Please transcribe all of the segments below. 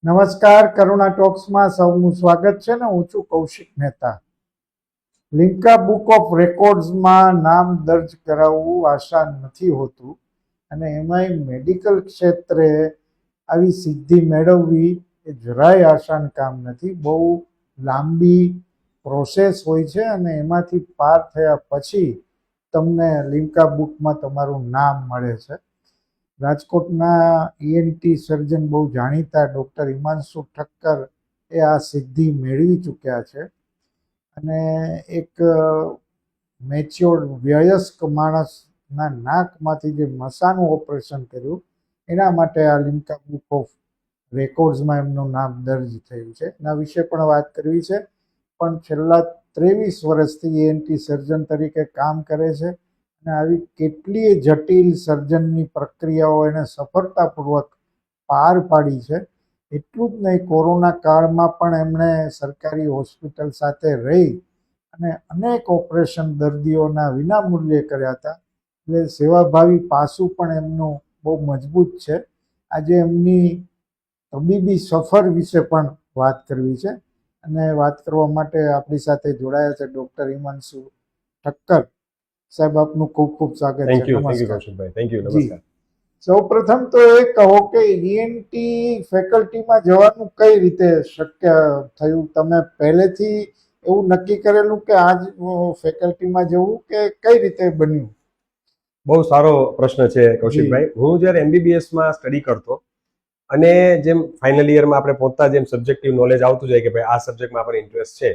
નમસ્કાર, કરુણા ટોક્સમાં સૌનું સ્વાગત છે ને હું છું કૌશિક મહેતા. લિમ્કા બુક ઓફ રેકોર્ડ્સમાં નામ દર્જ કરાવવું આસાન નથી હોતું અને એમાંય મેડિકલ ક્ષેત્રે આવી સિદ્ધિ મેળવવી એ જરાય આસાન કામ નથી. બહુ લાંબી પ્રોસેસ હોય છે અને એમાંથી પાર થયા પછી તમને લિમ્કા બુકમાં તમારું નામ મળે છે. રાજકોટના ઈએનટી સર્જન બહુ જાણીતા ડૉક્ટર હિમાંશુ ઠક્કર એ આ સિદ્ધિ મેળવી ચૂક્યા છે અને એક મેચ્યોર્ડ વયસ્ક માણસના નાકમાંથી જે મસાનું ઓપરેશન કર્યું એના માટે આ લિમ્કા બુક ઓફ રેકોર્ડ્સમાં એમનું નામ દર્જ થયું છે. એના વિશે પણ વાત કરવી છે, પણ છેલ્લા 23 વર્ષથી ઈએનટી સર્જન તરીકે કામ કરે છે અને આવી કેટલીય જટિલ સર્જનની પ્રક્રિયાઓ એને સફળતાપૂર્વક પાર પાડી છે. એટલું જ નહીં, કોરોના કાળમાં પણ એમણે સરકારી હોસ્પિટલ સાથે રહી અને અનેક ઓપરેશન દર્દીઓના વિનામૂલ્યે કર્યા હતા. એટલે સેવાભાવી પાસું પણ એમનું બહુ મજબૂત છે. આજે એમની તબીબી સફર વિશે પણ વાત કરવી છે અને વાત કરવા માટે આપણી સાથે જોડાયા છે ડૉક્ટર હિમાંશુ ઠક્કર. સાહેબ, આપનું ખૂબ ખૂબ સ્વાગત છે. નમસ્કાર. સૌ પ્રથમ તો એ કહો કે ઈએનટી ફેકલ્ટીમાં જવાનું કઈ રીતે શક્ય થયું? તમે પહેલેથી એવું નક્કી કરેલું કે આજ ફેકલ્ટીમાં જવું કે કઈ રીતે બન્યું? બહુ સારો પ્રશ્ન છે કૌશિકભાઈ. હું જ્યારે એમબીબીએસમાં સ્ટડી કરતો અને જેમ ફાઇનલ યરમાં આપણે પહોંચતા જેમ સબ્જેક્ટિવ નોલેજ આવતું જાય કે ભાઈ આ સબ્જેક્ટમાં આપણને ઇન્ટરેસ્ટ છે,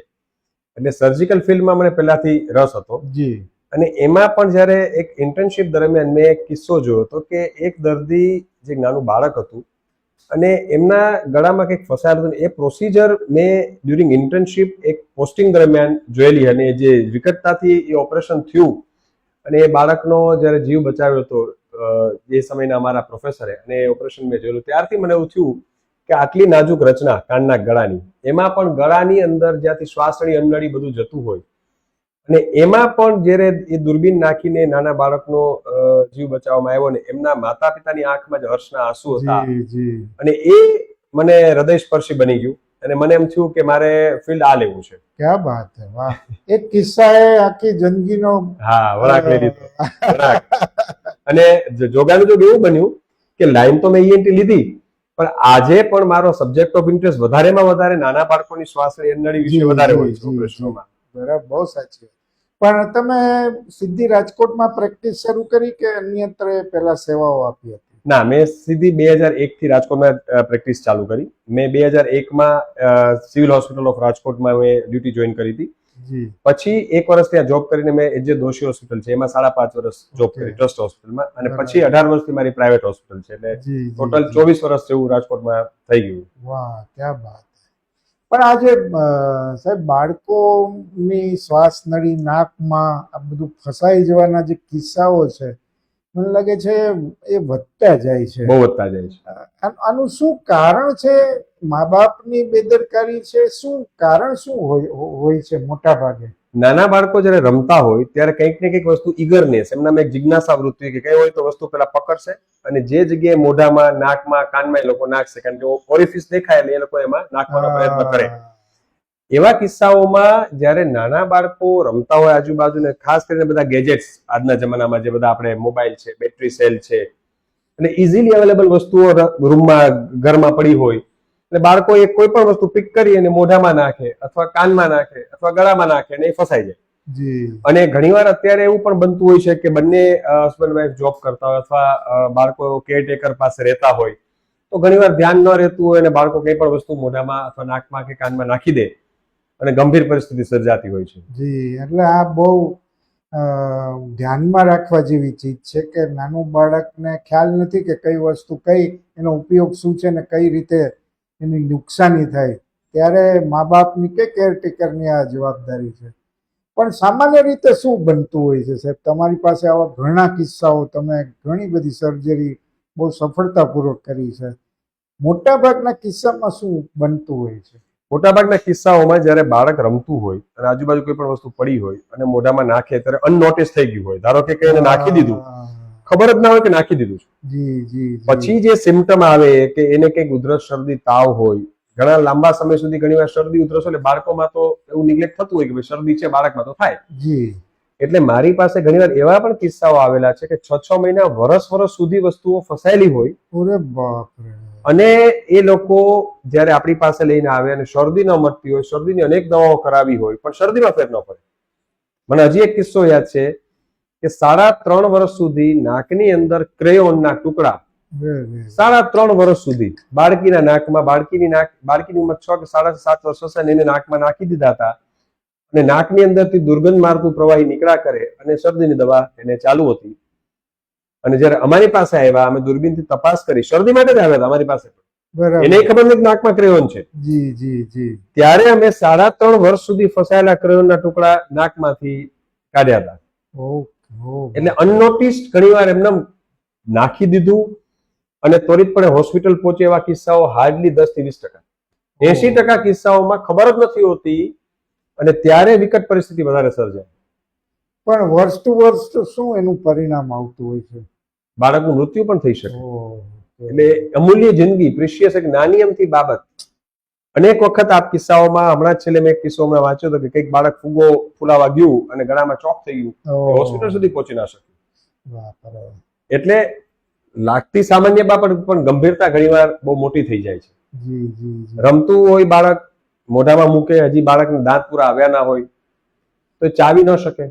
એટલે સર્જિકલ ફિલ્ડમાં મને પહેલાથી રસ હતો. જી. અને એમાં પણ જ્યારે એક ઇન્ટર્નશિપ દરમિયાન મેં એક કિસ્સો જોયો હતો કે એક દર્દી જે નાનું બાળક હતું અને એમના ગળામાં કંઈક ફસાયેલું હતું. એ પ્રોસિજર મેં ડ્યુરિંગ ઇન્ટર્નશિપ એક પોસ્ટિંગ દરમિયાન જોયેલી અને જે વિકટતાથી એ ઓપરેશન થયું અને એ બાળકનો જ્યારે જીવ બચાવ્યો હતો એ સમયના અમારા પ્રોફેસરે, અને એ ઓપરેશન મેં જોયેલું, ત્યારથી મને એવું થયું કે આટલી નાજુક રચના કાનના ગળાની, એમાં પણ ગળાની અંદર જ્યાંથી શ્વાસની અંડળી બધું જતું હોય અને એમાં પણ જ્યારે એ દૂરબીન નાખીને નાના બાળકનો જીવ બચાવવામાં આવ્યો ને એમના માતા પિતાની આંખમાં જ હર્ષના આંસુ હતા અને એ મને હૃદયસ્પર્શી બની ગયું અને મને એમ થયું કે મારે ફિલ્ડ આ લેવું છે. ક્યાં વાત છે, વાહ! એક કિસ્સાએ આખી જિંદગીનો વળાંક લઈ લીધો. અને જોગાનું જોગ એવું બન્યું કે લાઈન તો મેં ઈએનટી લીધી, પણ આજે પણ મારો સબ્જેક્ટ ઓફ ઇન્ટરેસ્ટ વધારેમાં વધારે નાના બાળકોની શ્વાસની અંડળી વિશે વધારે હોય છે ઓપરેશનોમાં. બરાબર, બહુ સાચી. પણ તમે સીધી રાજકોટમાં પ્રેક્ટિસ શરૂ કરી કે અન્યત્ર પહેલા સેવાઓ આપી હતી? ના, મેં સીધી 2001 થી રાજકોટમાં પ્રેક્ટિસ ચાલુ કરી. મેં 2001માં સિવિલ હોસ્પિટલ ઓફ રાજકોટમાં મેં ડ્યુટી જોઈન કરી હતી. પછી 1 વર્ષ ત્યાં જોબ કરીને મેં એજે દોશી હોસ્પિટલ છે એમાં 5.5 વર્ષ જોબ કરી ટ્રસ્ટ હોસ્પિટલમાં, અને પછી 18 વર્ષથી મારી પ્રાઇવેટ હોસ્પિટલ છે, એટલે ટોટલ 24 વર્ષ જેવું રાજકોટમાં થઈ ગયું. વાહ, ક્યાં વાત! પણ આજે સાહેબ, બાળકોની શ્વાસ નળી નાકમાં આ બધું ફસાઈ જવાના જે કિસ્સાઓ છે, મને લાગે છે એ વધતા જાય છે, બહુ વધતા જાય છે. આનું શું કારણ છે? મા બાપની બેદરકારી છે? શું કારણ શું હોય છે મોટા ભાગે? નાના બાળકો જયારે રમતા હોય ત્યારે કંઈક ને કંઈક વસ્તુ ઈગરનેસ, એમનામાં એક જિજ્ઞાસા વૃત્તિ કે કઈ હોય તો વસ્તુ પેલા પકડશે અને જે જગ્યાએ મોઢામાં, નાકમાં, કાનમાં એ લોકો નાખશે, કારણ કે ઓરિફિસ દેખાય એટલે એ લોકો એમાં નાખવાનો પ્રયત્ન કરે. એવા કિસ્સાઓમાં જ્યારે નાના બાળકો રમતા હોય આજુબાજુ, ખાસ કરીને બધા ગેજેટ્સ આજના જમાનામાં જે બધા આપણે મોબાઈલ છે, બેટરી સેલ છે, એટલે ઇઝીલી અવેલેબલ વસ્તુઓ રૂમમાં ઘરમાં પડી હોય એટલે બાળકો એ કોઈ પણ વસ્તુ પિક કરી અને મોઢામાં નાખે અથવા કાનમાં નાખે અથવા ગળામાં નાખે અને એ ફસાઈ જાય. અને ઘણીવાર અત્યારે એવું પણ બનતું હોય છે કે બંને હસબન્ડ વાઈફ જોબ કરતા હોય અથવા બાળકો કેરટેકર પાસે રહેતા હોય તો ઘણીવાર ધ્યાન ન રહેતું હોય અને બાળકો કઈ પણ વસ્તુ મોઢામાં અથવા નાકમાં કે કાનમાં નાખી દે અને ગંભીર પરિસ્થિતિ સર્જાતી હોય છે. જી, એટલે આ બહુ ધ્યાનમાં રાખવા જેવી ચીજ છે કે નાનું બાળકને ખ્યાલ નથી કે કઈ વસ્તુ કઈ, એનો ઉપયોગ શું છે ને કઈ રીતે એની નુકસાની થાય, ત્યારે મા બાપની કે કેરટેકરની આ જવાબદારી છે. પણ સામાન્ય રીતે શું બનતું હોય છે સાહેબ? તમારી પાસે આવા ઘણા કિસ્સાઓ, તમે ઘણી બધી સર્જરી બહુ સફળતાપૂર્વક કરી છે, મોટાભાગના કિસ્સામાં શું બનતું હોય છે? મોટાભાગના કિસ્સાઓમાં જ્યારે બાળક રમતું હોય અને આજુબાજુ કોઈ પણ વસ્તુ પડી હોય અને મોઢામાં નાખે ત્યારે અનનોટિસ થઈ ગયું હોય, ધારો કે એને નાખી દીધું, ખબર જ ના હોય કે નાખી દીધું છે. જી જી જી. પછી જે સિમ્ટમ આવે કે એને કંઈક ઉધરસ શરદી તાવ હોય, ઘણા લાંબા સમય સુધી ઘણીવાર શરદી ઉધરસ એટલે બાળકોમાં તો એવું નિગ્લેક્ટ થતું હોય કે ભાઈ શરદી છે બાળકમાં તો થાય. જી. એટલે મારી પાસે ઘણીવાર એવા પણ કિસ્સાઓ આવેલા છે કે 6 મહિના વર્ષ સુધી વસ્તુઓ ફસાયેલી હોય ઓરે બાપ રે. અને એ લોકો જ્યારે આપણી પાસે લઈને આવે અને શરદી ન મટતી હોય, શરદીની અનેક દવાઓ કરાવી હોય પણ શરદીમાં ફેર ન પડે. મને હજી એક કિસ્સો યાદ છે કે 3.5 વર્ષ સુધી નાકની અંદર ક્રેયોનના ટુકડા, 3.5 વર્ષ સુધી બાળકીના નાકમાં, બાળકીની ઉંમર 6 કે 7.5 વર્ષ હશે અને એને નાકમાં નાખી દીધા હતા અને નાકની અંદરથી દુર્ગંધ મારતું પ્રવાહી નીકળ્યા કરે અને શરદીની દવા એને ચાલુ હતી. અને જ્યારે અમારી પાસે આવ્યા, અમે દૂરબીનથી તપાસ કરી, શરદી માટે જ આવ્યા હતા અમારી પાસે, બરાબર. એને ખબર નથી નાકમાં ક્રેયોન છે. જી જી જી. ત્યારે અમે 3.5 વર્ષ સુધી ફસાયેલા ક્રેયોનના ટુકડા નાકમાંથી કાઢ્યા હતા. એટલે અનનોટિસ્ડ ઘણીવાર એમને નાખી દીધું અને ત્વરિતપણે હોસ્પિટલ પહોંચે એવા કિસ્સાઓ હાર્ડલી 10 થી 20%. 80% કિસ્સાઓમાં ખબર જ નથી હોતી અને ત્યારે વિકટ પરિસ્થિતિ વધારે સર્જાય. પણ વર્ષ ટુ વર્ષ શું એનું પરિણામ આવતું હોય છે? બાળકનું મૃત્યુ પણ થઈ શકે. એટલે એટલે અમૂલ્ય જિંદગી, પ્રિશિયસ એક નાની અમથી બાબત. અનેક વખત આ કિસ્સાઓમાં, હમણાં જ છેલ્લે મેં એક કિસ્સો હમણાં વાંચ્યો હતો કે કંઈક બાળક ફૂગો ફૂલાવા ગયું અને ગળામાં ચોક થઈ ગયું, હોસ્પિટલ સુધી પહોંચી ના શક્યું. એટલે લાગતી સામાન્ય બાબત પણ ગંભીરતા ઘણીવાર બહુ મોટી થઈ જાય છે. જી જી જી. રમતું હોય બાળક, મોઢામાં મૂકે, હજી બાળકને દાંત પૂરા આવ્યા ના હોય તો એ ચાવી ન શકે.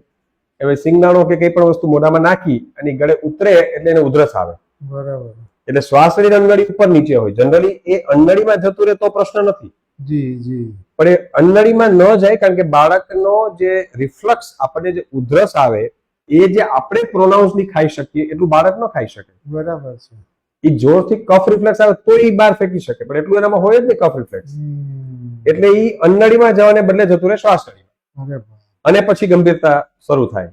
હવે સિંગદાણો કે કઈ પણ વસ્તુ મોઢામાં નાખી અને ગળે ઉતરે એટલે એને ઉધરસ આવે. બરાબર. એટલે શ્વાસની અંગળી ઉપર નીચે હોય. જનરલી એ અંગળીમાં જતું રહે તો પ્રશ્ન નથી, જી જી. પણ એ અંગળીમાં ન જાય કારણ કે બાળકનો જે રિફ્લક્સ, આપણને જે ઉધરસ આવે એ જે આપણે પ્રોનાઉન્સલી ખાઈ શકીએ એટલું બાળક ન ખાઈ શકે. બરાબર છે. એ જોરથી કફ રિફ્લેક્સ આવે તો એ બહાર ફેંકી શકે, પણ એટલું એનામાં હોય જ નહીં કફ રિફ્લેક્સ. એટલે એ અંગળીમાં જવાને બદલે જતું રહે શ્વાસનળીમાં અને પછી ગંભીરતા શરૂ થાય.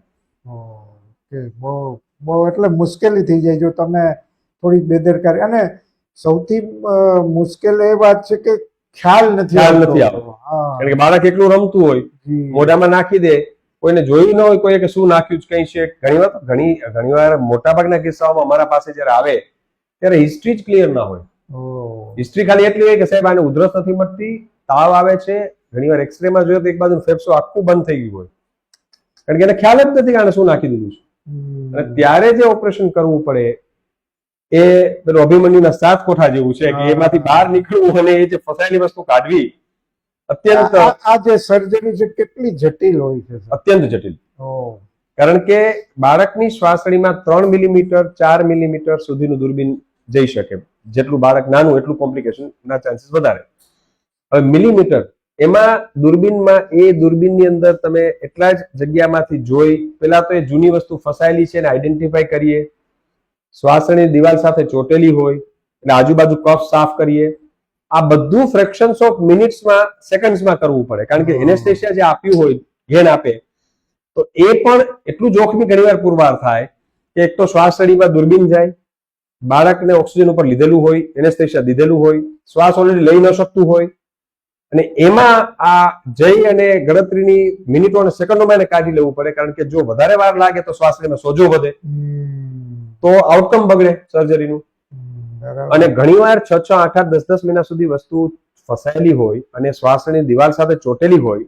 બહુ એટલે મુશ્કેલી થઈ જાય જો તમે થોડી બેદરકારી. અને સૌથી મુશ્કેલ એ વાત છે કે ખ્યાલ નથી આવતો. કારણ કે બાળક એકલું રમતું હોય, મોઢામાં નાખી દે, કોઈને જોયું ન હોય, કોઈ કે શું નાખ્યું કઈ છે. ઘણીવાર મોટાભાગના કિસ્સાઓમાં અમારા પાસે જયારે આવે ત્યારે હિસ્ટ્રી જ ક્લિયર ના હોય. હિસ્ટ્રી ખાલી એટલી હોય કે સાહેબ આને ઉધરસ નથી મટતી, તાવ આવે છે. ઘણીવાર એક્સરે માં જોઈએ તો એક બાજુ ફેફસું આખું બંધ થઈ ગયું હોય કારણ કે એને ખ્યાલ જ નથી કે આને શું નાખી દીધું છે. અને ત્યારે જે ઓપરેશન કરવું પડે એ પેલું અભિમન્યુના 7 કોઠા જેવું છે કે એમાંથી બહાર નીકળવું અને એ જે ફસાયેલી વસ્તુ કાઢવી અત્યંત, આ જે સર્જરી છે કેટલી જટિલ હોય છે? અત્યંત જટિલ. કારણ કે બાળકની શ્વાસનળીમાં 3 મિલીમીટર 4 મિલીમીટર સુધીનું દૂરબીન જઈ શકે. જેટલું બાળક નાનું એટલું કોમ્પ્લિકેશન ના ચાન્સીસ વધારે. હવે મિલીમીટર, એમાં દૂરબીનમાં, એ દૂરબીનની અંદર તમે એટલા જ જગ્યામાંથી જોઈ, પેલા તો એ જૂની વસ્તુ ફસાયેલી છે એને આઈડેન્ટિફાઈ કરીએ, શ્વાસની દિવાલ સાથે ચોટેલી હોય એટલે આજુબાજુ કફ સાફ કરીએ. આ બધું ફ્રેક્શન્સ ઓફ મિનિટ્સમાં, સેકન્ડ્સમાં કરવું પડે કારણ કે એનેસ્થેસિયા જે આપ્યું હોય, ઘેન આપે, તો એ પણ એટલું જોખમી ઘણીવાર પુરવાર થાય કે એક તો શ્વાસનળીમાં દૂરબીન જાય, બાળકને ઓક્સિજન ઉપર લીધેલું હોય, એનેસ્થેસિયા દીધેલું હોય, શ્વાસ ઓલરેડી લઈ ન શકતું હોય અને એમાં આ જઈ અને ગણતરીની મિનિટો અને સેકન્ડોમાં એને કાઢી લેવું પડે કારણ કે જો વધારે વાર લાગે તો શ્વાસનળીમાં સોજો વધે, તો આઉટકમ બગડે સર્જરીનું. અને ઘણીવાર 6, 8, 10 મહિના સુધી વસ્તુ ફસાયેલી હોય અને શ્વાસની દિવાલ સાથે ચોટેલી હોય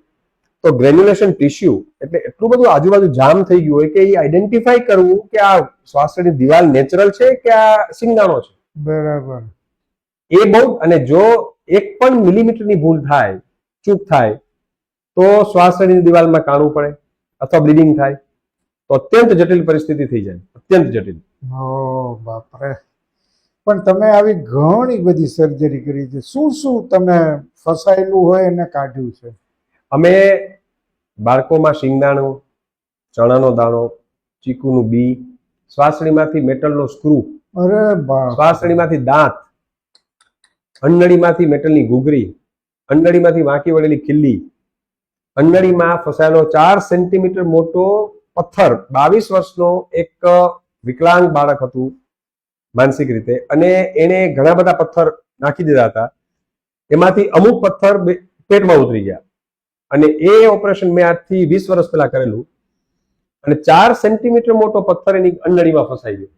તો ગ્રેન્યુલેશન ટિશ્યુ એટલે એટલું બધું આજુબાજુ જામ થઈ ગયું હોય કે એ આઈડેન્ટિફાઈ કરવું કે આ શ્વાસની દિવાલ નેચરલ છે કે આ સિંગદાણો છે. બરાબર. એ બહુ, અને જો એક પણ મિલીમીટરની ભૂલ થાય, ચૂક થાય તો શ્વાસનળીની દિવાલમાં કાણું પડે અથવા બ્લીડિંગ થાય તો અત્યંત જટિલ પરિસ્થિતિ થઈ જાય. અત્યંત જટિલ. બાપરે. પણ તમે આવી ઘણી બધી સર્જરી કરી છે, શું શું તમે ફસાયેલું હોય એને કાઢ્યું છે? અમે બાળકોમાં શિંગદાણું, ચણાનો દાણો, ચીકુનું બી, શ્વાસનળીમાંથી મેટલનો સ્ક્રૂ, શ્વાસનળીમાંથી દાંત, અંડનળીમાંથી મેટલની ઘૂઘરી, અંડનળીમાંથી વાંકી વળેલી ખીલ્લી, અંડનળીમાં ફસાયેલો 4 સેન્ટીમીટર મોટો પથ્થર. 22 વર્ષનો એક વિકલાંગ બાળક હતું માનસિક રીતે અને એને ઘણા બધા પથ્થર નાખી દીધા હતા, એમાંથી અમુક પથ્થર પેટમાં ઉતરી ગયા અને એ ઓપરેશન મેં આજથી 20 વર્ષ પહેલા કરેલું અને 4 સેન્ટીમીટર મોટો પથ્થર એની અંડનળીમાં ફસાઈ ગયો.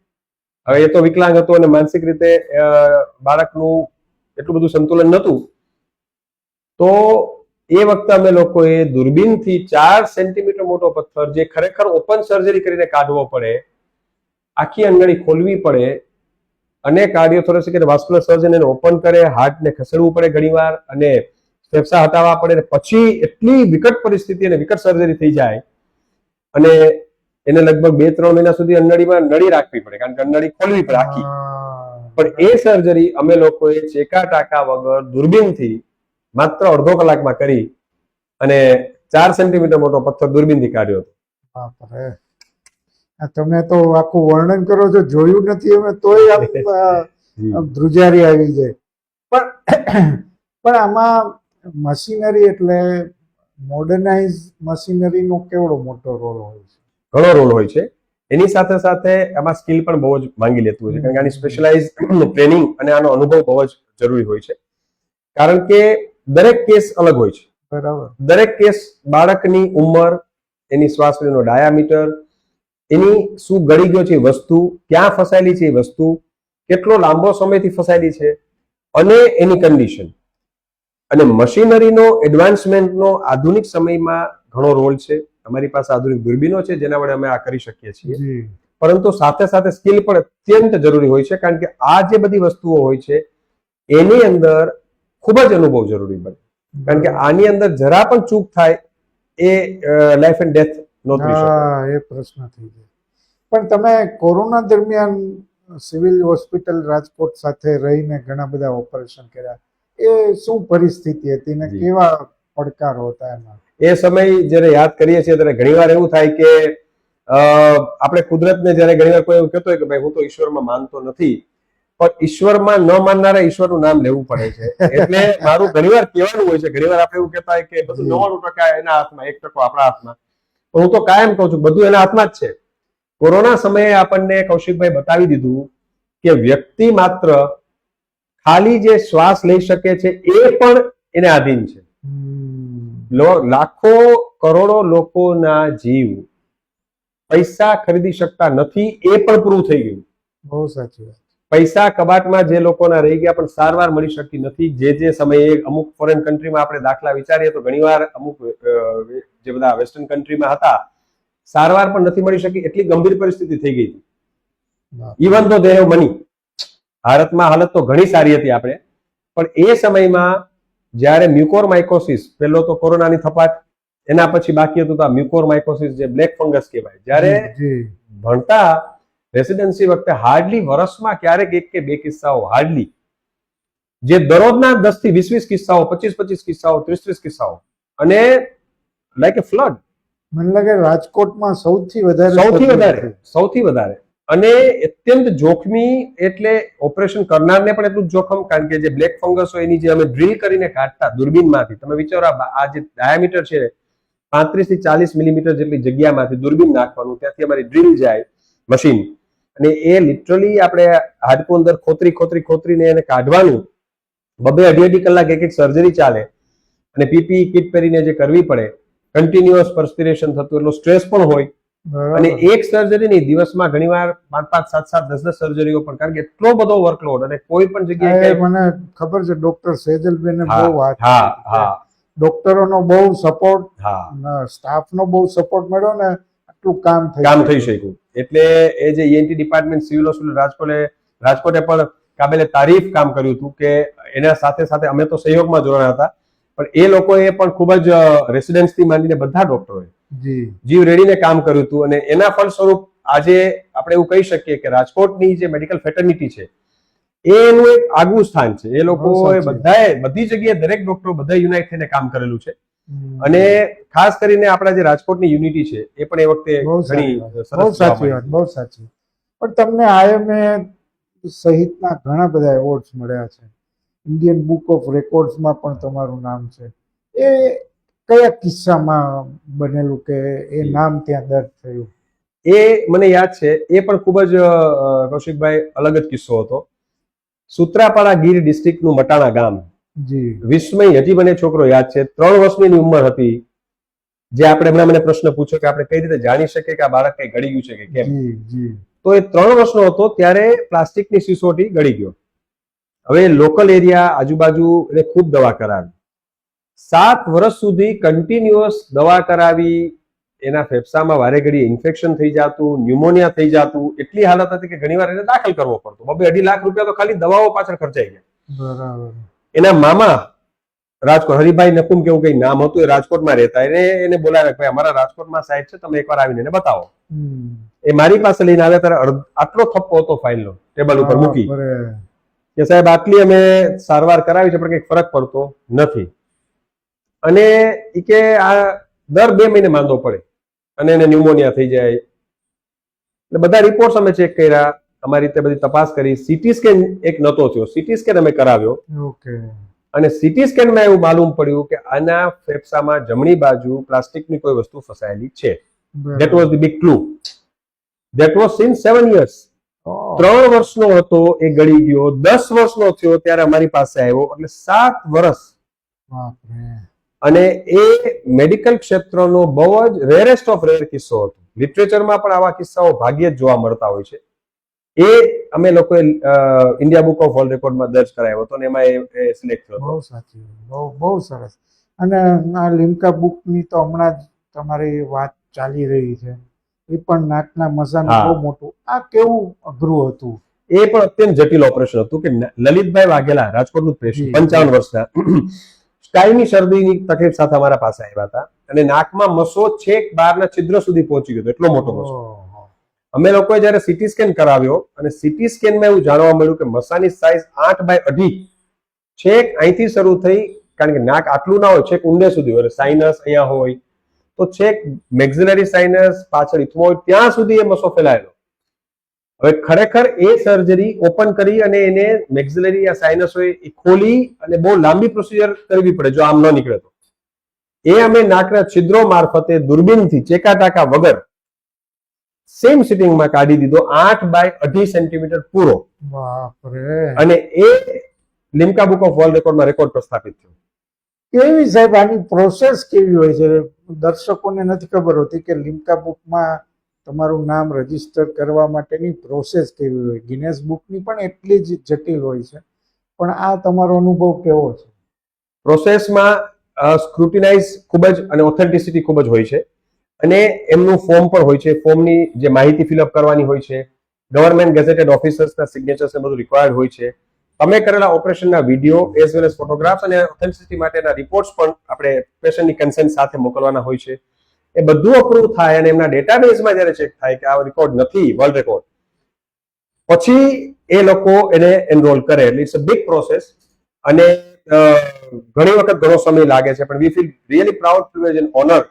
હવે એ તો વિકલાંગ હતો અને માનસિક રીતે બાળકનું એટલું બધું સંતુલન નહોતું, તો એ વખતે અમે લોકોએ દૂરબીનથી 4 સેન્ટીમીટર મોટો પથ્થર, જે ખરેખર ઓપન સર્જરી કરીને કાઢવો પડે, આખી અંગળી ખોલવી પડે, અને કાર્ડિયોથોરેસિક વાસ્ક્યુલર સર્જન એને ઓપન કરે, હાર્ટને ખસેડવું પડે ઘણીવાર, અને ફેફસા હટાવવા પડે, અને પછી એટલી વિકટ પરિસ્થિતિ અને વિકટ સર્જરી થઈ જાય, અને એને લગભગ 2-3 મહિના સુધી અંગળીમાં નળી રાખવી પડે, કારણ કે અંગળી ખોલવી પડે આખી. પણ એ સર્જરી અમે લોકોએ ચેકા ટાંકા વગર દૂરબીનથી માત્ર અડધો કલાકમાં કરી અને 4 સેન્ટીમીટર મોટો પથ્થર દૂરબીનથી કાઢ્યો હતો. બાપરે, તમે તો આખું વર્ણન કરો છો, જોયું નથી અમે તોય આમ ધ્રુજારી આવી જાય. પણ આમાં મશીનરી એટલે મોડર્નાઇઝ મશીનરીનો કેવડો મોટો રોલ હોય છે? ઘણો રોલ હોય છે. એની સાથે સાથે આમાં સ્કિલ પણ બહુ જ માંગી લેતું હોય છે, કારણ કે આની સ્પેશિયલાઇઝ ટ્રેનિંગ અને આનો અનુભવ બહુ જ જરૂરી હોય છે, કારણ કે દરેક કેસ અલગ હોય છે. બરાબર. દરેક કેસ બાળકની ઉંમર, એની શ્વાસનો ડાયામીટર, એની શું ગળી ગયો છે એ વસ્તુ, ક્યાં ફસાયેલી છે એ વસ્તુ, કેટલો લાંબો સમયથી ફસાયેલી છે, અને એની કન્ડિશન, અને મશીનરીનો એડવાન્સમેન્ટનો આધુનિક સમયમાં ઘણો રોલ છે. અમારી પાસે આધુનિક દૂરબીનો છે જેના વડે અમે આ કરી શકીએ છીએ, પરંતુ સાથે સાથે સ્કિલ પણ અત્યંત જરૂરી હોય છે, કારણ કે આ જે બધી વસ્તુઓ હોય છે એની અંદર ખૂબ જ અનુભવ જરૂરી બને, કારણ કે આની અંદર જરા પણ ચૂક થાય એ લાઈફ એન્ડ ડેથ નોતરી શકે. એ પ્રશ્ન થઈ જાય. પણ તમે કોરોના દરમિયાન સિવિલ હોસ્પિટલ રાજકોટ સાથે રહીને ઘણા બધા ઓપરેશન કર્યા, એ શું પરિસ્થિતિ હતી ને કેવા પડકારો હતા એમાં? એ સમય જયારે યાદ કરીએ છીએ ત્યારે ઘણીવાર એવું થાય કે આપણે કુદરતને જયારે ઘણીવાર કોઈ એવું કહેતો હોય કે ભાઈ હું તો ઈશ્વરમાં માનતો નથી, પણ ઈશ્વરમાં ન માનનારા ઈશ્વરનું નામ લેવું પડે છે. એટલે મારું ઘણીવાર કહેવાનું હોય છે, ઘણીવાર આપણે એવું કહેતા હોય કે બધું 99% એના હાથમાં, 1% આપણા હાથમાં, પણ હું તો કાયમ કહું છું બધું એના હાથમાં જ છે. કોરોના સમયે આપણને કૌશિકભાઈ બતાવી દીધું કે વ્યક્તિ માત્ર ખાલી જે શ્વાસ લઈ શકે છે એ પણ એને આધીન છે. લાખો કરોડો લોકોના જીવ પૈસા ખરીદી શકતા નથી, એ પણ પૂરું થઈ ગયું. બહુ સાચી વાત. પૈસા કબાટમાં જે લોકોના રહી ગયા, પણ સારવાર મળી શકતી નથી. જે સમયે અમુક ફોરેન કન્ટ્રીમાં આપણે દાખલા વિચારીએ તો ઘણીવાર અમુક જે બધા વેસ્ટર્ન કન્ટ્રીમાં હતા, સારવાર પણ નથી મળી શકી, એટલી ગંભીર પરિસ્થિતિ થઈ ગઈ હતી. ઇવન તો દે હેવ મની. ભારતમાં હાલત તો ઘણી સારી હતી આપણે, પણ એ સમયમાં જ્યારે મ્યુકોરમાઇકોસિસ, પહેલો તો કોરોનાની થપાટ, એના પછી બાકી હતું તો આ મ્યુકોરમાઇકોસિસ, જે બ્લેક ફંગસ કહેવાય, જ્યારે ભણતા રેસિડેન્સી વખતે હાર્ડલી વર્ષમાં ક્યારેક 1 કે 2 કિસ્સાઓ, હાર્ડલી, જે દરરોજના 10 થી 20 કિસ્સાઓ, 25 કિસ્સાઓ, 30 કિસ્સાઓ, અને લાઈક એ ફ્લડ. મને લાગે રાજકોટમાં સૌથી વધારે, અને અત્યંત જોખમી. એટલે ઓપરેશન કરનારને પણ એટલું જ જોખમ, કારણ કે જે બ્લેક ફંગસ હોય એની જે અમે ડ્રીલ કરીને કાઢતા દૂરબીનમાંથી, તમે વિચારો આ જે ડાયામીટર છે 35 થી 40 મિલીમીટર જેટલી જગ્યામાંથી દૂરબીન નાખવાનું, ત્યાંથી અમારી ડ્રીલ જાય મશીન, અને એ લિટરલી આપણે હાડકું અંદર ખોતરીને એને કાઢવાનું, 2-2.5 કલાક એક સર્જરી ચાલે, અને પીપી કિટ પહેરીને જે કરવી પડે, કન્ટિન્યુઅસ પરસ્પિરેશન થતું, એટલો સ્ટ્રેસ પણ હોય, અને એક સર્જરી નહીં, દિવસમાં ઘણીવાર 5-5, 7-7, 10-10 સર્જરીઓ પણ, કારણ કે એટલો બધો વર્કલોડ, અને કોઈ પણ જગ્યાએ મને ખબર છે ડોક્ટર સેજલબેને બહુ વાત, ડોક્ટરોનો બહુ સપોર્ટ, સ્ટાફનો બહુ સપોર્ટ મળ્યો ને આટલું કામ થઈ શક્યું. એટલે એ જે ઈએનટી ડિપાર્ટમેન્ટ સિવિલ હોસ્પિટલ રાજકોટે પણ કાબેલે તારીફ કામ કર્યું હતું, કે એના સાથે સાથે અમે તો સહયોગમાં જોડાયા હતા, પણ એ લોકોએ પણ ખૂબ જ રેસિડેન્સથી માંડીને બધા ડોક્ટરોએ જીવ રેડીને કામ કર્યું હતું, અને એના ફળ સ્વરૂપ આજે આપણે એવું કહી શકીએ કે રાજકોટની જે મેડિકલ ફેટર્નિટી છે એનું એક આગવું સ્થાન છે. એ લોકોએ બધી જગ્યાએ દરેક ડોક્ટરો બધા યુનાઇટ થઈને કામ કરેલું છે, અને ખાસ કરીને આપણા જે રાજકોટની યુનિટી છે એ પણ એ વખતે બહુ સાચી વાત, બહુ સાચી. પણ તમને આઈએમએ સહિતના ઘણા બધા એવોર્ડ્સ મળ્યા છે, ઇન્ડિયન બુક ઓફ રેકોર્ડ્સમાં પણ તમારું નામ છે. એ કયા કિસ્સામાં બનેલું કે એ નામ ત્યાં દર્જ થયું? એ મને યાદ છે, એ પણ ખૂબ જ કૌશિકભાઈ અલગ જ કિસ્સો હતો. સુત્રાપાડા ગીર ડિસ્ટ્રિક્ટનું મટાણા ગામ, વિસ્મય, હજી મને છોકરો યાદ છે, 3 વર્ષની ઉંમર હતી. જે આપણે હમણાં મને પ્રશ્ન પૂછ્યો કે આપણે કઈ રીતે જાણી શકીએ કે આ બાળક કઈ ગળી ગયું છે કે કેમ, તો એ 3 વર્ષનો હતો ત્યારે પ્લાસ્ટિકની સિસોટી ગળી ગયો. હવે લોકલ એરિયા આજુબાજુ એને ખૂબ દવા કરાવી, 7 વર્ષ સુધી કન્ટિન્યુઅસ દવા કરાવી. એના ફેફસામાં વારે ઘડી ઇન્ફેક્શન થઈ જતું, ન્યુમોનિયા થઈ જતું, એટલી હાલત હતી કે ઘણીવાર એને દાખલ કરવો પડતો. 2.5 લાખ રૂપિયા તો ખાલી દવાઓ પાછળ ખર્ચાઈ ગયા. બરાબર. એના મામા રાજકોટ, હરિભાઈ નકુમ કેવું કઈ નામ હતું, એ રાજકોટમાં રહેતા. એને બોલાવ્યા, ભાઈ અમારા રાજકોટમાં સાહેબ છે, તમે એકવાર આવીને એને બતાવો. એ મારી પાસે લઈને આવ્યા ત્યારે આટલો થપ્પો હતો ફાઇલનો, ટેબલ ઉપર મૂકી કે સાહેબ આટલી અમે સારવાર કરાવી છે પણ કઈક ફરક પડતો નથી. અને ઈ કે આ દર 2 મહિને માંદો પડે અને એને ન્યુમોનિયા થઈ જાય. એટલે બધા રિપોર્ટ્સ અમે ચેક કર્યા, અમારી રીતે બધી તપાસ કરી. સીટી સ્કેન એક નતો થયો, સીટી સ્કેન અમે કરાવ્યો. અને સીટી સ્કેનમાં એવું માલુમ પડ્યું કે આના ફેફસામાં જમણી બાજુ પ્લાસ્ટિકની કોઈ વસ્તુ ફસાયેલી છે. That was the big clue. That was since 7 years. 3 વર્ષનો હતો એ ગળી ગયો, 10 વર્ષનો થયો ત્યારે અમારી પાસે આવ્યો, એટલે 7 વર્ષ. અને એ મેડિકલ ક્ષેત્રનો બહુ જ રેરેસ્ટ ઓફ રેર કિસ્સો હતો. લિટરેચરમાં પણ આવા કિસ્સાઓ ભાગ્યે જ જોવા મળતા હોય છે. એ અમે લોકોએ ઇન્ડિયા બુક ઓફ વર્લ્ડ રેકોર્ડમાં દર્જ કરાયો હતો અને એમાં એ સિલેક્ટ થયો. બહુ સાચી, બહુ સરસ. અને આ લિમ્કા બુકની તો હમણાં જ તમારી વાત ચાલી રહી છે, એ પણ નાકના મસાનું બહુ મોટું. આ કેવું અઘરું હતું? એ પણ અત્યંત જટિલ ઓપરેશન હતું કે લલિતભાઈ વાઘેલા, રાજકોટનું પેશન્ટ, 55 વર્ષના, કાયમી શરદીની તકલીફ સાથે અમારા પાસે આવ્યા હતા અને નાકમાં મસો છેક બહારના છિદ્ર સુધી પહોંચી ગયો, એટલો મોટો મસો. અમે લોકોએ જયારે સીટી સ્કેન કરાવ્યો અને સીટી સ્કેનમાં એવું જાણવા મળ્યું કે મસાની સાઈઝ 8/2 છેક અહીંથી શરૂ થઈ, કારણ કે નાક આટલું ના હોય, છેક ઊંડે સુધી હોય, સાઇનસ અહીંયા હોય તો છેક મેક્સિલરી સાઇનસ પાછળ ઇથમોઇડ ત્યાં સુધી એ મસો ફેલાયેલો. હવે ખરેખર એ સર્જરી ઓપન કરી અને એને મેક્સિલરી યા સાઇનસ હોય એ ખોલી અને બહુ લાંબી પ્રોસિજર કરવી પડે જો આમ ન નીકળે તો. એ અમે નાકના છિદ્રો મારફતે દૂરબીનથી ચેકાટાકા વગર સેમ સિટિંગમાં કાઢી દીધો, 8/2 સેન્ટીમીટર પૂરો. અને એ લિમ્કા બુક ઓફ વર્લ્ડ રેકોર્ડમાં રેકોર્ડ પ્રસ્થાપિત થયો. કેવી સાહેબ આની પ્રોસેસ કેવી હોય છે? દર્શકોને નથી ખબર હોતી કે લિમ્કા બુકમાં તમારું નામ રજીસ્ટર કરવા માટેની પ્રોસેસ કેવી હોય. ગિનેસ બુકની પણ એટલી જ જટિલ હોય છે, પણ આ તમારો અનુભવ કેવો છે? પ્રોસેસમાં સ્ક્રુટિનાઇઝ ખૂબ જ અને ઓથેન્ટિસિટી ખૂબ જ હોય છે અને એમનું ફોર્મ પણ હોય છે. ફોર્મની જે માહિતી ફિલઅપ કરવાની હોય છે, ગવર્મેન્ટ ગેઝેટેડ ઓફિસર્સના સિગ્નેચર્સ ને બધું રિક્વાયર્ડ હોય છે. તમે કરેલા ઓપરેશનના video as well as photographs અને ઓથેન્ટિસિટી માટેના રિપોર્ટ્સ પણ આપણે પેશન્ટની કન્સેન્ટ સાથે મોકલવાના હોય છે. એ બધું અપ્રૂવ થાય અને એમના ડેટાબેઝમાં જ્યારે ચેક થાય કે આ રેકોર્ડ નથી વર્લ્ડ રેકોર્ડ, પછી એ લોકો એને એનરોલ કરે. એટલે ઇટ્સ અ બિગ પ્રોસેસ અને ઘણી વખત ઘણો સમય લાગે છે, પણ we feel really proud, privilege and honour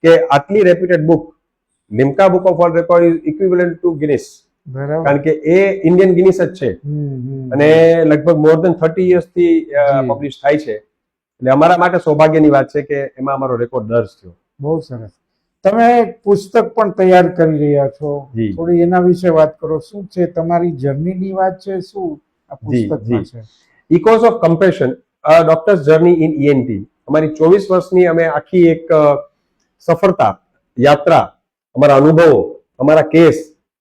કે આટલી reputed book Limca book of world record is equivalent to Guinness. કારણ કે એ ઇન્ડિયન ગિનિસ જ છે અને લગભગ મોર દેન 30 years થી પબ્લિશ થાય છે. એટલે અમારા માટે સૌભાગ્યની વાત છે કે એમાં અમારો રેકોર્ડ દર્જ થયો. બહુ સરસ. તમે પુસ્તક પણ તૈયાર કરી રહ્યા છો, થોડી એના વિશે વાત કરો. શું છે તમારી જર્નીની વાત છે? શું આ પુસ્તકમાં છે? Echoes of compassion, doctors journey in ENT. અમારી 24 વર્ષની અમે આખી એક સફળતા યાત્રા, અમારા અનુભવો, અમારા કેસ,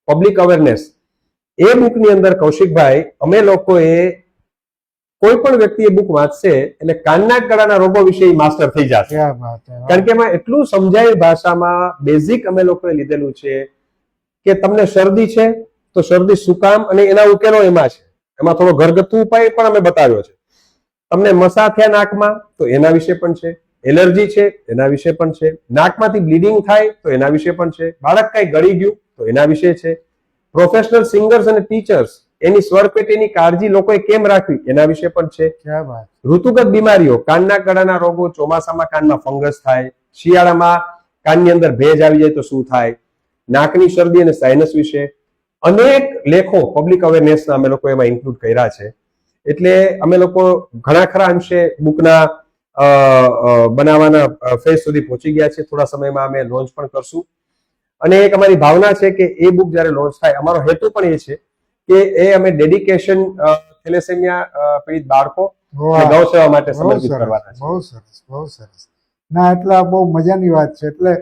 પબ્લિક અવેરનેસ, એ બુકની અંદર કૌશિકભાઈ અમે લોકોએ કોઈ પણ વ્યક્તિ એ બુક વાંચશે એટલે કાનના ગળાના રોગો વિશે માસ્ટર થઈ જશે. કારણ કે એમાં એટલું સમજાય ભાષામાં બેઝિક અમે લોકોએ લીધેલું છે કે તમને શરદી છે તો શરદી શું કામ અને એના ઉકેલો એમાં છે. એમાં થોડો ઘરગથ્થુ ઉપાય પણ અમે બતાવ્યો છે. તમને મસા થયા નાકમાં તો એના વિશે પણ છે, એલર્જી છે એના વિશે પણ છે, નાકમાંથી બ્લીડિંગ થાય તો એના વિશે પણ છે, બાળક કઈ ગળી ગયું તો એના વિશે છે, પ્રોફેશનલ સિંગર્સ અને ટીચર્સ એની સ્વરપેટીની કાળજી લોકોએ કેમ રાખવી એના વિશે પણ છે. ઋતુગત બીમારીઓ, કાનના ગળાના રોગો, ચોમાસામાં કાનમાં ફંગસ થાય, શિયાળામાં કાનની અંદર ભેજ આવી જાય તો શું થાય, નાકની શરદી અને સાઇનસ વિશે અનેક લેખો પબ્લિક અવેરનેસના અમે લોકો એમાં ઇન્ક્લુડ કર્યા છે. એટલે અમે લોકો ઘણા ખરા અંશે બુકના બનાવવાના ફેઝ સુધી પહોંચી ગયા છે. થોડા સમયમાં અમે લોન્ચ પણ કરશું અને એક અમારી ભાવના છે કે એ બુક જ્યારે લોન્ચ થાય, અમારો હેતુ પણ એ છે કે એ અમે ડેડિકેશન થેલેસેમિયા પીડિત બાળકો ગૌ સેવા માટે સમર્પિત કરવાના છે. બહુ સરસ, બહુ સરસ. ના, એટલે બહુ મજાની વાત છે. એટલે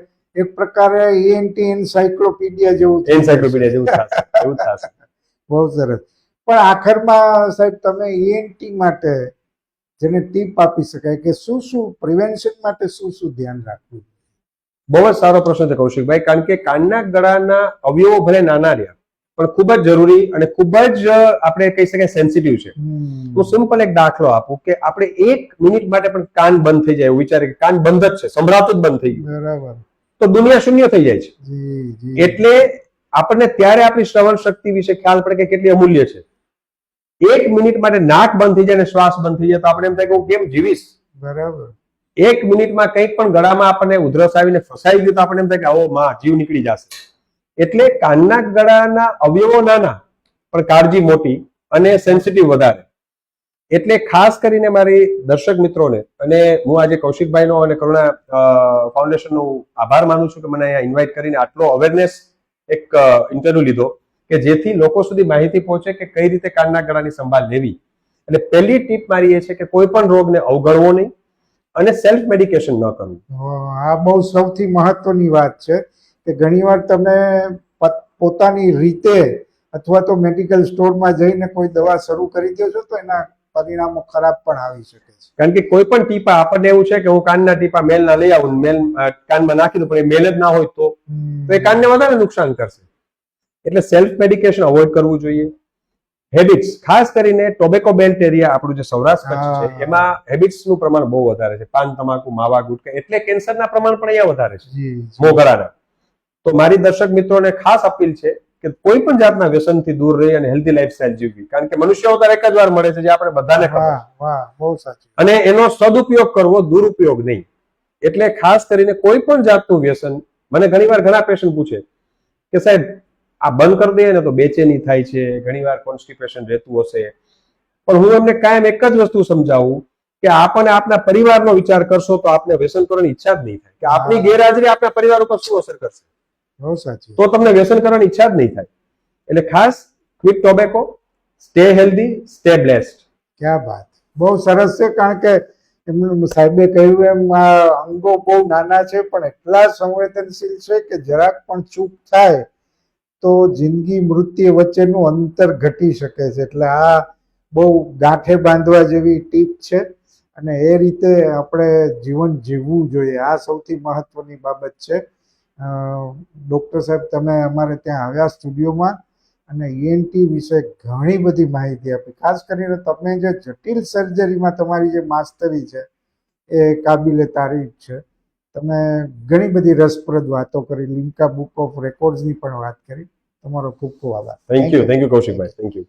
એક પ્રકારે ENT એન્સાઇક્લોપીડિયા જેવું થઈ જશે. એન્સાઇક્લોપીડિયા જેવું થશે, એવું થશે. બહુ સરસ. પણ આખરમાં સાહેબ તમે ENT માટે જેને ટીપ આપી શકાય કે શું શું પ્રિવેન્શન માટે શું શું ધ્યાન રાખવું? બહુ જ સારો પ્રશ્ન છે કૌશિકભાઈ, કારણ કે કાનના ગળાના અવયવો ભલે નાના રહ્યા પણ ખૂબ જ જરૂરી અને ખૂબ જ આપણે કહી શકાય સેન્સિટિવ છે. હું સિમ્પલ એક દાખલો આપું કે આપણે 1 મિનિટ માટે પણ કાન બંધ થઈ જાય એવું વિચારે કે કાન બંધ જ છે, સંભળાતું જ બંધ થઈ ગયું, બરાબર. તો દુનિયા શૂન્ય થઈ જાય છે. જી જી. એટલે આપણને ત્યારે આપણી શ્રવણ શક્તિ વિશે ખ્યાલ પડે કે કેટલી અમૂલ્ય છે. 1 મિનિટ માટે નાક બંધ થઈ જાય અને શ્વાસ બંધ થઈ જાય તો આપણે એમ થાય કે હું કેમ જીવીશ. બરાબર. 1 મિનિટમાં કંઈક પણ ગળામાં આપણને ઉધરસ આવીને ફસાઈ ગયું તો આપણે એમ થાય કે ઓ માં જીવ નીકળી જશે. એટલે કાનના ગળાના અવયવો નાના પણ કાળજી મોટી અને સેન્સિટિવ વધારે. એટલે ખાસ કરીને મારી દર્શક મિત્રોને અને હું આજે કૌશિકભાઈનો અને કરુણા ફાઉન્ડેશનનો આભાર માનું છું કે મને અહીંયા ઇન્વાઇટ કરીને આટલો અવેરનેસ એક ઇન્ટરવ્યુ લીધો કે જેથી લોકો સુધી માહિતી પહોંચે કે કઈ રીતે કાનના ગળાની સંભાળ લેવી. એટલે પહેલી ટીપ મારી એ છે કે કોઈ પણ રોગને અવગણવો નહીં અને સેલ્ફ મેડિકેશન ન કરવું. આ બહુ સૌથી મહત્વની વાત છે કે ઘણીવાર તમે પોતાની રીતે અથવા તો મેડિકલ સ્ટોરમાં જઈને કોઈ દવા શરૂ કરી દો છો તો એના પરિણામો ખરાબ પણ આવી શકે છે. કારણ કે કોઈ પણ ટીપા આપણને એવું છે કે હું કાનના ટીપા મેલના લઈ આવું, મેલ કાનમાં નાખી દઉં, પણ એ મેલ જ ના હોય તો એ કાનને વધારે નુકસાન કરશે. એટલે સેલ્ફ મેડિકેશન અવોઇડ કરવું જોઈએ. હેબિટ્સ, ખાસ કરીને ટોબેકો બેલ્ટ એરિયા આપણું જે સૌરાષ્ટ્ર કચ્છ છે એમાં હેબિટ્સનું પ્રમાણ બહુ વધારે છે. પાન, તમાકુ, માવા, ગુટકા, એટલે કેન્સરના પ્રમાણ પણ અહીંયા વધારે છે મોગરાના. તો મારી દર્શક મિત્રોને ખાસ અપીલ છે કે કોઈ પણ જાતના વ્યસનથી દૂર રહી અને હેલ્ધી લાઈફસ્ટાઈલ જીવવી. કારણ કે મનુષ્ય અવતાર એક જ વાર મળે છે, જે આપણે બધાને ખબર છે. વાહ, બહુ સાચું. અને એનો સદુપયોગ કરવો, દુરુપયોગ નહીં. એટલે ખાસ કરીને કોઈ પણ જાતનું વ્યસન, મને ઘણીવાર ઘણા પેશન્ટ પૂછે કે સાહેબ આ બંધ કરી દઈએ ને તો બેચેની થાય છે, ઘણીવાર કોન્સ્ટિપેશન રહેતું હશે, પણ હું એમને કાયમ એક જ વસ્તુ સમજાવું કે આપને આપના પરિવારનો વિચાર કરશો તો આપને વ્યસન કરવાની ઈચ્છા જ નહીં થાય. કે આપની ગેરહાજરી આપના પરિવાર ઉપર શું અસર કરશે? બહુ સાચું. તો તમને વ્યસન કરવાની ઈચ્છા જ નહીં થાય. એટલે ખાસ quit tobacco, stay healthy, stay blessed. ક્યાં વાત, બહુ સરસ છે. કારણ કે એમનું સાહેબે કહ્યું એમ અંગો બહુ નાના છે પણ એટલા સંવેદનશીલ છે કે જરાક પણ ચૂક થાય તો જિંદગી મૃત્યુ વચ્ચેનું અંતર ઘટી શકે છે. એટલે આ બહુ ગાંઠે બાંધવા જેવી ટીપ છે અને એ રીતે આપણે જીવન જીવવું જોઈએ. આ સૌથી મહત્વની બાબત છે. ડૉક્ટર સાહેબ, તમે અમારે ત્યાં આવ્યા સ્ટુડિયોમાં અને ENT વિશે ઘણી બધી માહિતી આપી. ખાસ કરીને તમે જે જટિલ સર્જરીમાં તમારી જે માસ્ટરી છે એ કાબિલે તારીફ છે. તમે ઘણી બધી રસપ્રદ વાતો કરી, લિમ્કા બુક ઓફ રેકોર્ડ્સની પણ વાત કરી. તમારો ખૂબ ખૂબ આભાર. Thank you Kaushikbhai, thank you.